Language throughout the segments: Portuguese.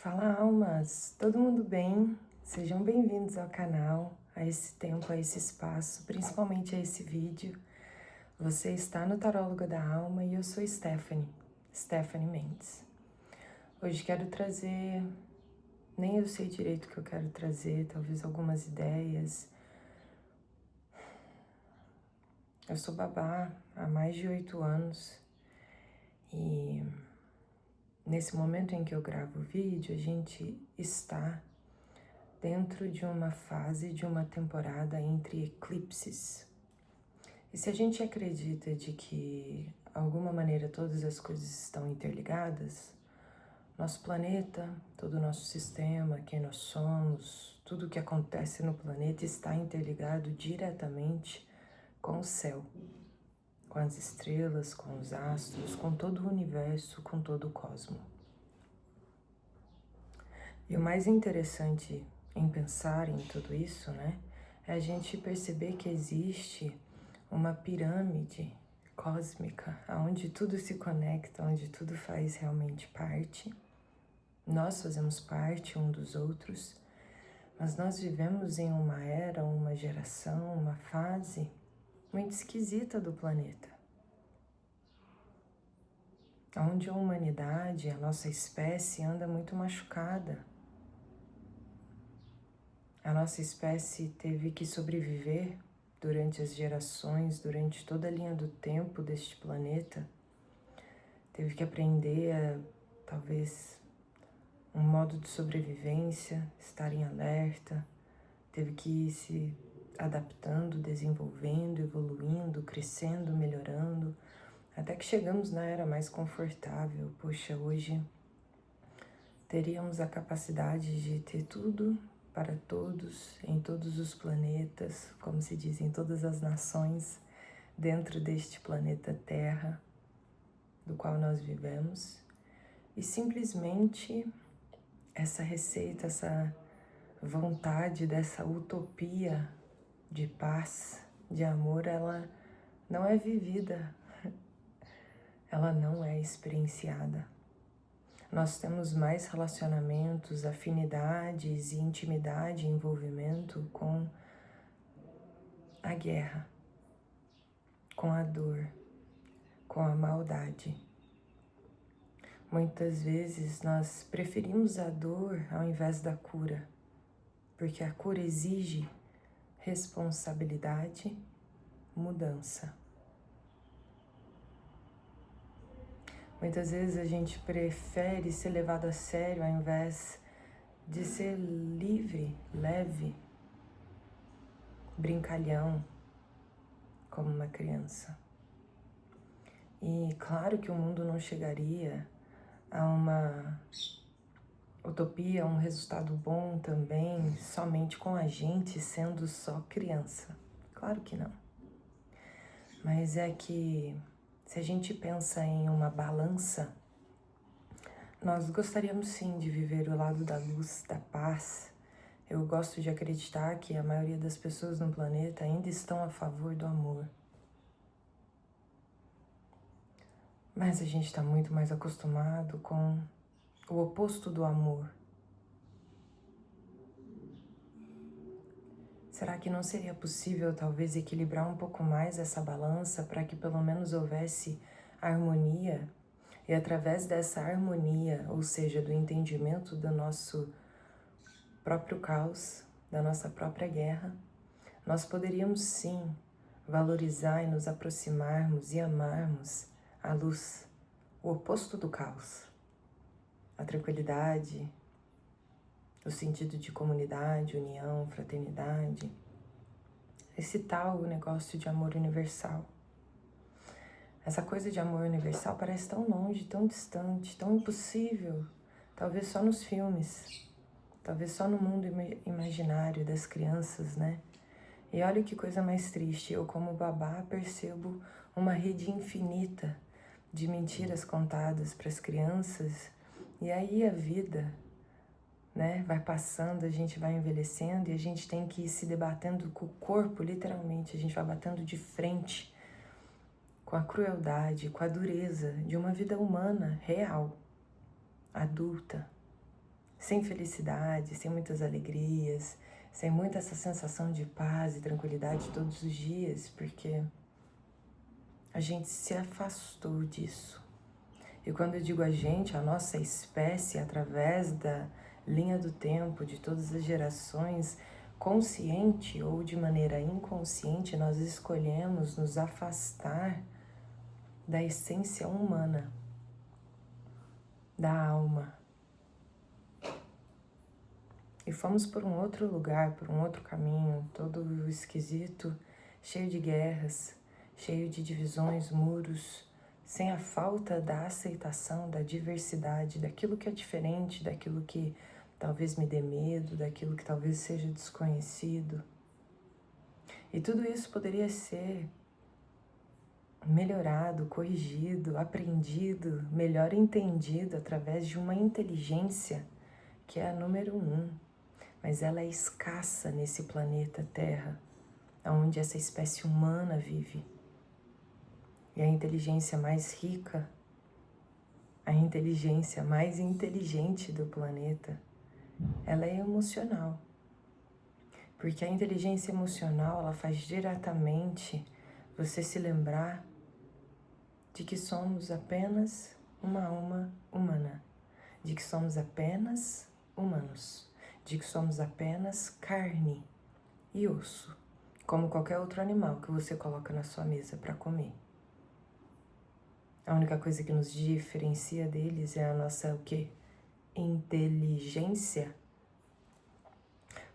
Fala almas, todo mundo bem? Sejam bem-vindos ao canal, a esse tempo, a esse espaço, principalmente a esse vídeo. Você está no Taróloga da Alma e eu sou Stephanie Mendes. Hoje quero trazer, nem eu sei direito o que eu quero trazer, talvez algumas ideias. Eu sou babá há mais de 8 anos e nesse momento em que eu gravo o vídeo, a gente está dentro de uma fase de uma temporada entre eclipses. E se a gente acredita de que, de alguma maneira, todas as coisas estão interligadas, nosso planeta, todo o nosso sistema, quem nós somos, tudo o que acontece no planeta está interligado diretamente com o céu, com as estrelas, com os astros, com todo o universo, com todo o cosmos. E o mais interessante em pensar em tudo isso, né, é a gente perceber que existe uma pirâmide cósmica, onde tudo se conecta, onde tudo faz realmente parte. Nós fazemos parte um dos outros, mas nós vivemos em uma era, uma geração, uma fase muito esquisita do planeta, onde a humanidade, a nossa espécie anda muito machucada. A nossa espécie teve que sobreviver durante as gerações, durante toda a linha do tempo deste planeta. Teve que aprender a, talvez, um modo de sobrevivência, estar em alerta. Teve que ir se adaptando, desenvolvendo, evoluindo, crescendo, melhorando, até que chegamos na era mais confortável. Poxa, hoje teríamos a capacidade de ter tudo para todos, em todos os planetas, como se diz, em todas as nações, dentro deste planeta Terra, do qual nós vivemos. E simplesmente essa receita, essa vontade dessa utopia de paz, de amor, ela não é vivida, ela não é experienciada. Nós temos mais relacionamentos, afinidades e intimidade e envolvimento com a guerra, com a dor, com a maldade. Muitas vezes nós preferimos a dor ao invés da cura, porque a cura exige responsabilidade, mudança. Muitas vezes a gente prefere ser levado a sério ao invés de ser livre, leve, brincalhão, como uma criança. E claro que o mundo não chegaria a uma utopia, a um resultado bom também, somente com a gente sendo só criança. Claro que não. Mas é que se a gente pensa em uma balança, nós gostaríamos sim de viver o lado da luz, da paz. Eu gosto de acreditar que a maioria das pessoas no planeta ainda estão a favor do amor. Mas a gente está muito mais acostumado com o oposto do amor. Será que não seria possível talvez equilibrar um pouco mais essa balança para que pelo menos houvesse harmonia? E através dessa harmonia, ou seja, do entendimento do nosso próprio caos, da nossa própria guerra, nós poderíamos sim valorizar e nos aproximarmos e amarmos a luz, o oposto do caos, a tranquilidade, o sentido de comunidade, união, fraternidade, esse tal negócio de amor universal. Essa coisa de amor universal parece tão longe, tão distante, tão impossível, talvez só nos filmes, talvez só no mundo imaginário das crianças, né? E olha que coisa mais triste, eu como babá percebo uma rede infinita de mentiras contadas para as crianças, e aí a vida, né, vai passando, a gente vai envelhecendo e a gente tem que ir se debatendo com o corpo, literalmente, a gente vai batendo de frente com a crueldade, com a dureza de uma vida humana real, adulta, sem felicidade, sem muitas alegrias, sem muita essa sensação de paz e tranquilidade todos os dias, porque a gente se afastou disso. E quando eu digo a gente, a nossa espécie, através da linha do tempo, de todas as gerações, consciente ou de maneira inconsciente, nós escolhemos nos afastar da essência humana, da alma. E fomos por um outro lugar, por um outro caminho, todo esquisito, cheio de guerras, cheio de divisões, muros, sem a falta da aceitação, da diversidade, daquilo que é diferente, daquilo que talvez me dê medo, daquilo que talvez seja desconhecido. E tudo isso poderia ser melhorado, corrigido, aprendido, melhor entendido através de uma inteligência que é a número 1, mas ela é escassa nesse planeta Terra, onde essa espécie humana vive. E a inteligência mais rica, a inteligência mais inteligente do planeta, ela é emocional. Porque a inteligência emocional, ela faz diretamente você se lembrar de que somos apenas uma alma humana, de que somos apenas humanos, de que somos apenas carne e osso, como qualquer outro animal que você coloca na sua mesa para comer. A única coisa que nos diferencia deles é a nossa, o quê? Inteligência.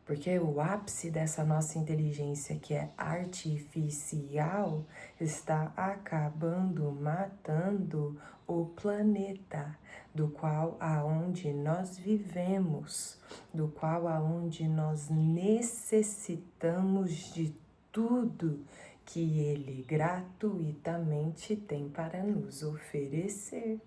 Porque o ápice dessa nossa inteligência, que é artificial, está acabando, matando o planeta, do qual aonde nós vivemos, do qual aonde nós necessitamos de tudo que ele gratuitamente tem para nos oferecer.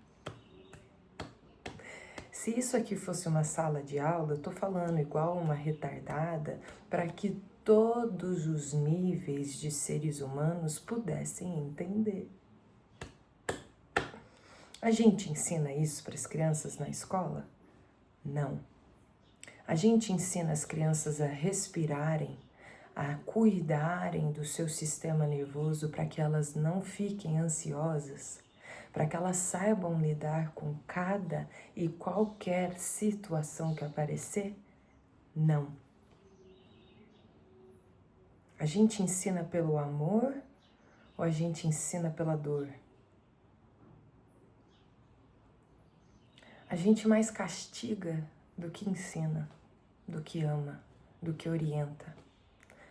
Se isso aqui fosse uma sala de aula, eu tô falando igual uma retardada para que todos os níveis de seres humanos pudessem entender. A gente ensina isso para as crianças na escola? Não. A gente ensina as crianças a respirarem, a cuidarem do seu sistema nervoso para que elas não fiquem ansiosas, para que elas saibam lidar com cada e qualquer situação que aparecer? Não. A gente ensina pelo amor ou a gente ensina pela dor? A gente mais castiga do que ensina, do que ama, do que orienta.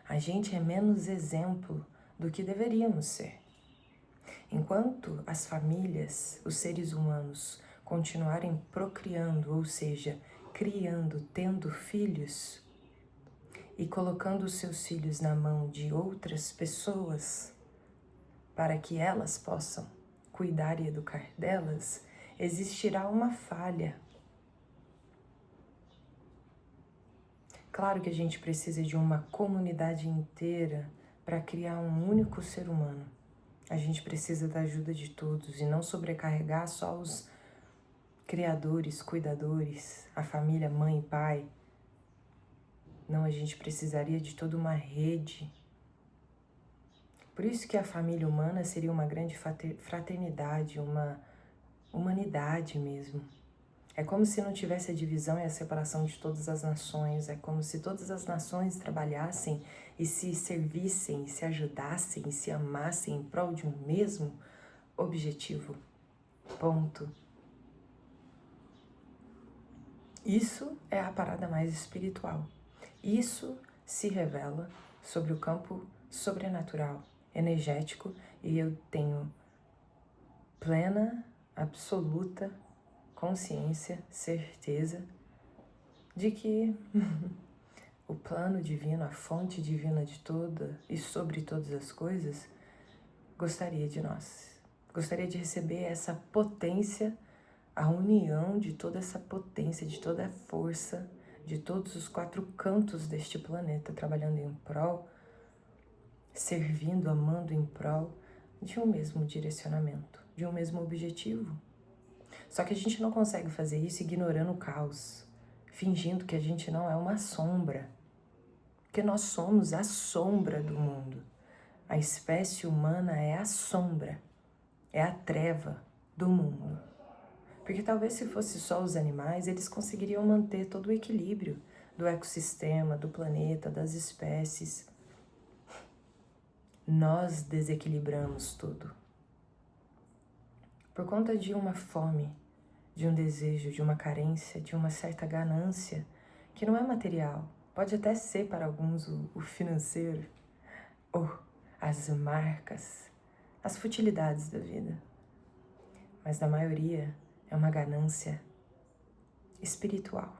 A gente é menos exemplo do que deveríamos ser. Enquanto as famílias, os seres humanos, continuarem procriando, ou seja, criando, tendo filhos e colocando os seus filhos na mão de outras pessoas para que elas possam cuidar e educar delas, existirá uma falha. Claro que a gente precisa de uma comunidade inteira para criar um único ser humano. A gente precisa da ajuda de todos e não sobrecarregar só os criadores, cuidadores, a família, mãe e pai. Não, a gente precisaria de toda uma rede. Por isso que a família humana seria uma grande fraternidade, uma humanidade mesmo. É como se não tivesse a divisão e a separação de todas as nações. É como se todas as nações trabalhassem e se servissem, se ajudassem e se amassem em prol de um mesmo objetivo. Ponto. Isso é a parada mais espiritual. Isso se revela sobre o campo sobrenatural, energético, e eu tenho plena, absoluta consciência, certeza de que o plano divino, a fonte divina de toda e sobre todas as coisas, gostaria de nós. Gostaria de receber essa potência, a união de toda essa potência, de toda a força, de todos os 4 cantos deste planeta, trabalhando em prol, servindo, amando em prol de um mesmo direcionamento, de um mesmo objetivo. Só que a gente não consegue fazer isso ignorando o caos, fingindo que a gente não é uma sombra, porque nós somos a sombra do mundo. A espécie humana é a sombra, é a treva do mundo. Porque talvez se fosse só os animais, eles conseguiriam manter todo o equilíbrio do ecossistema, do planeta, das espécies. Nós desequilibramos tudo. Por conta de uma fome, de um desejo, de uma carência, de uma certa ganância, que não é material. Pode até ser para alguns o financeiro, ou as marcas, as futilidades da vida. Mas na maioria é uma ganância espiritual.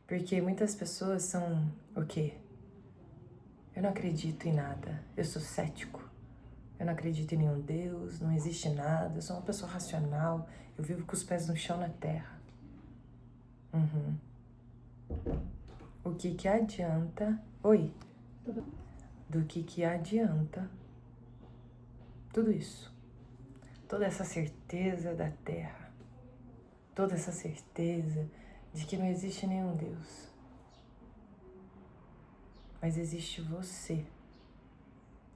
Porque muitas pessoas são o quê? Eu não acredito em nada, eu sou cético. Eu não acredito em nenhum Deus, não existe nada, eu sou uma pessoa racional, eu vivo com os pés no chão na terra. O que adianta... Oi? Do que adianta tudo isso? Toda essa certeza da terra, toda essa certeza de que não existe nenhum Deus. Mas existe você.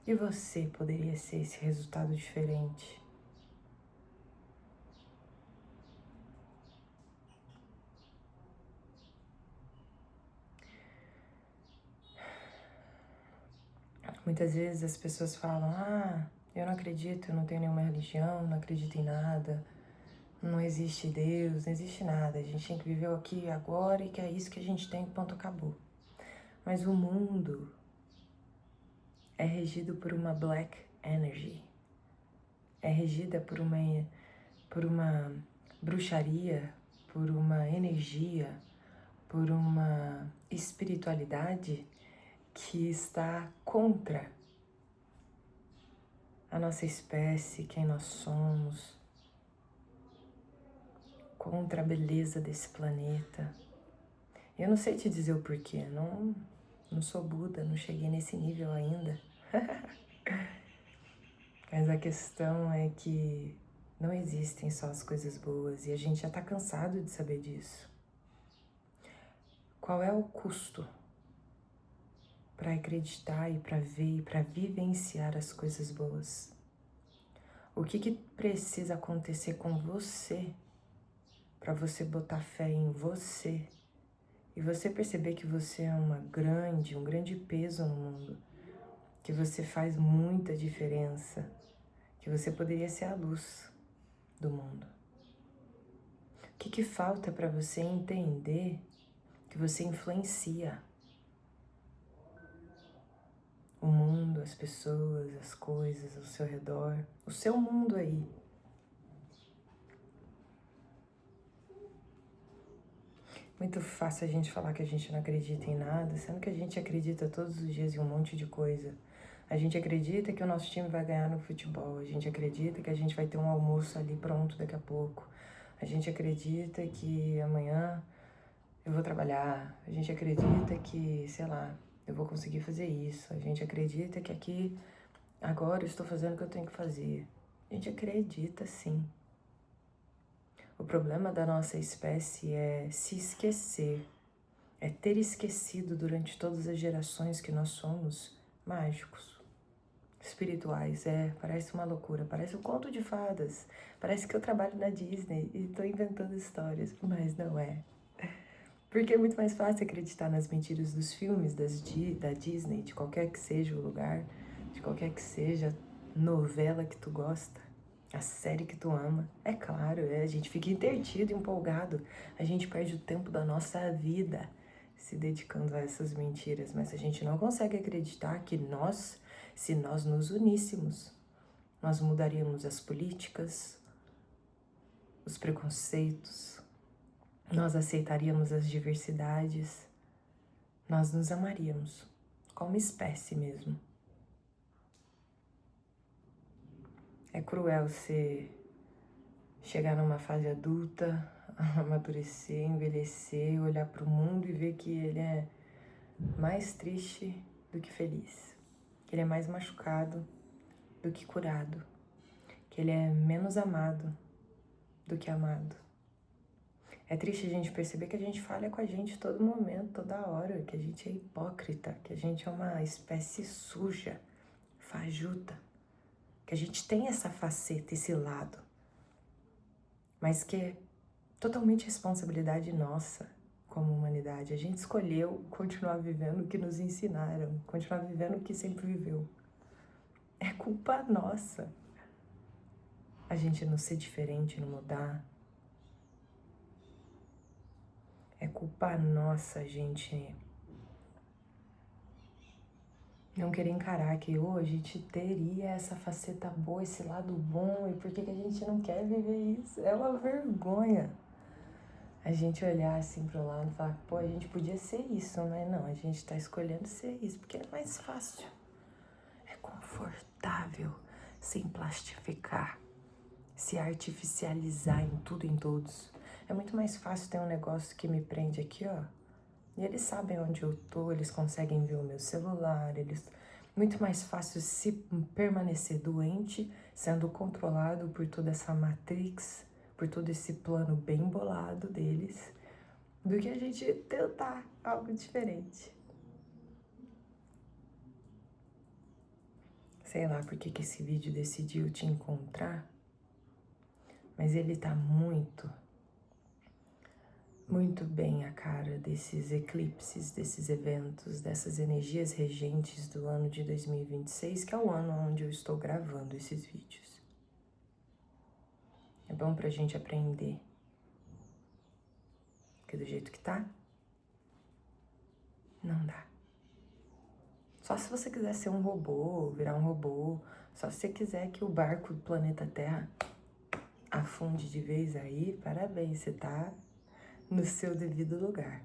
E você poderia ser esse resultado diferente. Muitas vezes as pessoas falam, eu não acredito, eu não tenho nenhuma religião, não acredito em nada, não existe Deus, não existe nada, a gente tem que viver aqui e agora e que é isso que a gente tem, ponto, acabou. Mas o mundo é regido por uma black energy, é regida por uma bruxaria, por uma energia, por uma espiritualidade que está contra a nossa espécie, quem nós somos, contra a beleza desse planeta. Eu não sei te dizer o porquê, não sou Buda, não cheguei nesse nível ainda. Mas a questão é que não existem só as coisas boas e a gente já tá cansado de saber disso. Qual é o custo para acreditar e para ver e para vivenciar as coisas boas? O que precisa acontecer com você para você botar fé em você e você perceber que você é um grande peso no mundo, que você faz muita diferença, que você poderia ser a luz do mundo? O que falta para você entender que você influencia o mundo, as pessoas, as coisas ao seu redor, o seu mundo aí? Muito fácil a gente falar que a gente não acredita em nada, sendo que a gente acredita todos os dias em um monte de coisa. A gente acredita que o nosso time vai ganhar no futebol, a gente acredita que a gente vai ter um almoço ali pronto daqui a pouco, a gente acredita que amanhã eu vou trabalhar, a gente acredita que, sei lá, eu vou conseguir fazer isso, a gente acredita que aqui, agora eu estou fazendo o que eu tenho que fazer. A gente acredita sim. O problema da nossa espécie é se esquecer, é ter esquecido durante todas as gerações que nós somos mágicos, espirituais. Parece uma loucura, parece um conto de fadas, parece que eu trabalho na Disney e estou inventando histórias, mas não é. Porque é muito mais fácil acreditar nas mentiras dos filmes da Disney, de qualquer que seja o lugar, de qualquer que seja a novela que tu gosta, a série que tu ama. É claro, a gente fica entretido, empolgado, a gente perde o tempo da nossa vida se dedicando a essas mentiras, mas a gente não consegue acreditar que nós, se nós nos uníssemos, nós mudaríamos as políticas, os preconceitos, nós aceitaríamos as diversidades, nós nos amaríamos, como espécie mesmo. É cruel você chegar numa fase adulta, amadurecer, envelhecer, olhar para o mundo e ver que ele é mais triste do que feliz, que ele é mais machucado do que curado, que ele é menos amado do que amado. É triste a gente perceber que a gente falha com a gente todo momento, toda hora, que a gente é hipócrita, que a gente é uma espécie suja, fajuta, que a gente tem essa faceta, esse lado, mas que é totalmente responsabilidade nossa como humanidade. A gente escolheu continuar vivendo o que nos ensinaram, continuar vivendo o que sempre viveu. É culpa nossa a gente não ser diferente, não mudar. É culpa nossa a gente não querer encarar que a gente teria essa faceta boa, esse lado bom, e por que a gente não quer viver isso? É uma vergonha a gente olhar assim pro lado e falar, pô, a gente podia ser isso, mas não, a gente tá escolhendo ser isso, porque é mais fácil, é confortável, sem plastificar, se artificializar em tudo e em todos. É muito mais fácil ter um negócio que me prende aqui, ó, e eles sabem onde eu tô, eles conseguem ver o meu celular, eles... Muito mais fácil se permanecer doente, sendo controlado por toda essa matrix, por todo esse plano bem bolado deles, do que a gente tentar algo diferente. Sei lá por que esse vídeo decidiu te encontrar, mas ele tá muito bem a cara desses eclipses, desses eventos, dessas energias regentes do ano de 2026, que é o ano onde eu estou gravando esses vídeos. É bom pra gente aprender, porque do jeito que tá, não dá. Só se você quiser ser um robô, virar um robô, só se você quiser que o barco do planeta Terra afunde de vez aí, parabéns, você tá no seu devido lugar.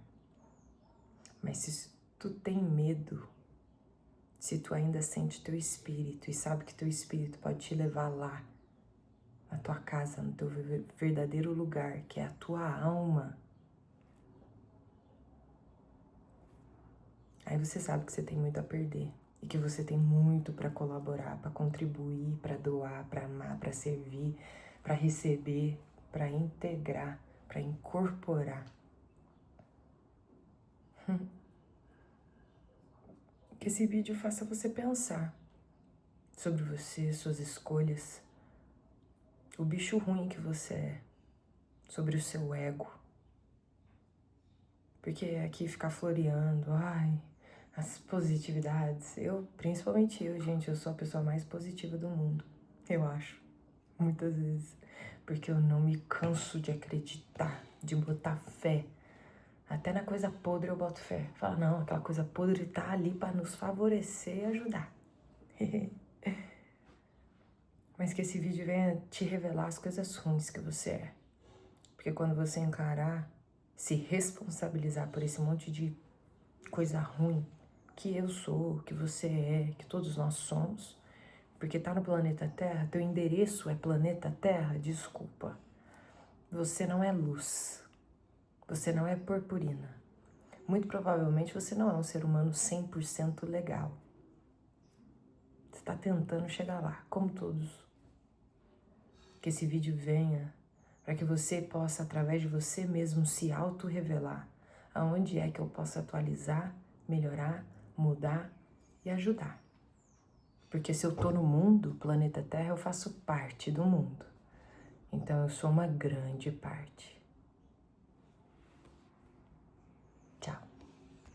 Mas se tu tem medo, se tu ainda sente teu espírito e sabe que teu espírito pode te levar lá, na tua casa, no teu verdadeiro lugar, que é a tua alma, aí você sabe que você tem muito a perder e que você tem muito para colaborar, para contribuir, para doar, para amar, para servir, para receber, para integrar, para incorporar. Que esse vídeo faça você pensar sobre você, suas escolhas, o bicho ruim que você é, sobre o seu ego. Porque aqui ficar floreando, ai, as positividades. Principalmente eu, gente, eu sou a pessoa mais positiva do mundo, eu acho, muitas vezes. Porque eu não me canso de acreditar, de botar fé. Até na coisa podre eu boto fé. Fala, não, aquela coisa podre tá ali para nos favorecer e ajudar. Mas que esse vídeo venha te revelar as coisas ruins que você é. Porque quando você encarar, se responsabilizar por esse monte de coisa ruim que eu sou, que você é, que todos nós somos, porque tá no planeta Terra, teu endereço é planeta Terra, desculpa. Você não é luz. Você não é purpurina. Muito provavelmente você não é um ser humano 100% legal. Você tá tentando chegar lá, como todos. Que esse vídeo venha para que você possa, através de você mesmo, se auto-revelar. Aonde é que eu posso atualizar, melhorar, mudar e ajudar. Porque se eu tô no mundo, planeta Terra, eu faço parte do mundo. Então eu sou uma grande parte.